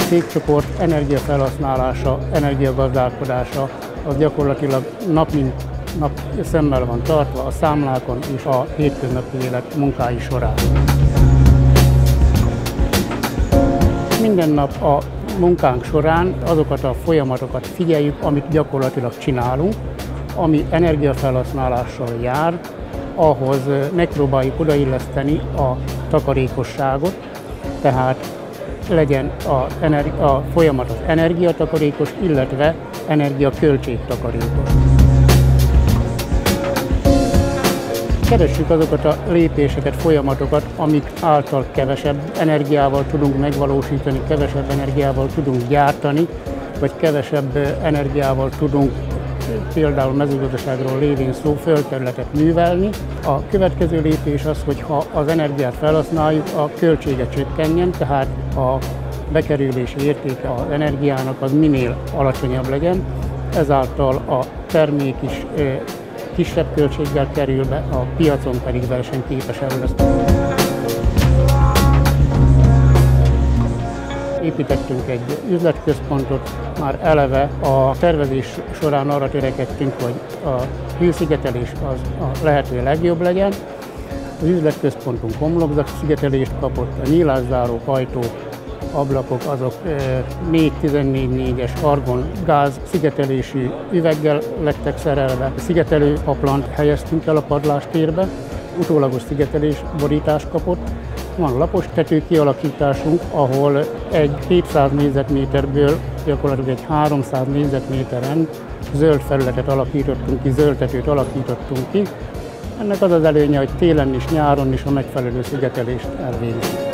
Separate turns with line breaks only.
cégcsoport energiafelhasználása, energiagazdálkodása az gyakorlatilag nap mint nap szemmel van tartva a számlákon és a hétköznapi élet munkái során. Minden nap a munkánk során azokat a folyamatokat figyeljük, amit gyakorlatilag csinálunk, ami energiafelhasználással jár, ahhoz megpróbáljuk odailleszteni a takarékosságot, tehát legyen a folyamat az energiatakarékos, illetve energiaköltségtakarékos. Keressük azokat a lépéseket, folyamatokat, amik által kevesebb energiával tudunk megvalósítani, kevesebb energiával tudunk gyártani, vagy kevesebb energiával tudunk például mezőgazdaságról lévén szó földterületet művelni. A következő lépés az, hogy ha az energiát felhasználjuk, a költsége csökkenjen, tehát a bekerülési értéke az energiának az minél alacsonyabb legyen, ezáltal a termék is kisebb költséggel kerül be, a piacon pedig versenyképesebb lesz. Építettünk egy üzletközpontot, már eleve a tervezés során arra törekedtünk, hogy a hőszigetelés az a lehető legjobb legyen. Az üzletközpontunk homlokzatszigetelést kapott, a nyílászárók, ajtók, ablakok azok 4-14-4-es argon gáz szigetelésű üveggel lettek szerelve. Szigetelő paplant helyeztünk el a padlástérbe, utólagos szigetelés borítást kapott. Van lapos tető kialakításunk, ahol egy 700 négyzetméterből gyakorlatilag egy 300 négyzetméteren zöld felületet alakítottunk ki, zöld tetőt alakítottunk ki. Ennek az az előnye, hogy télen és nyáron is a megfelelő szigetelést elvégzik.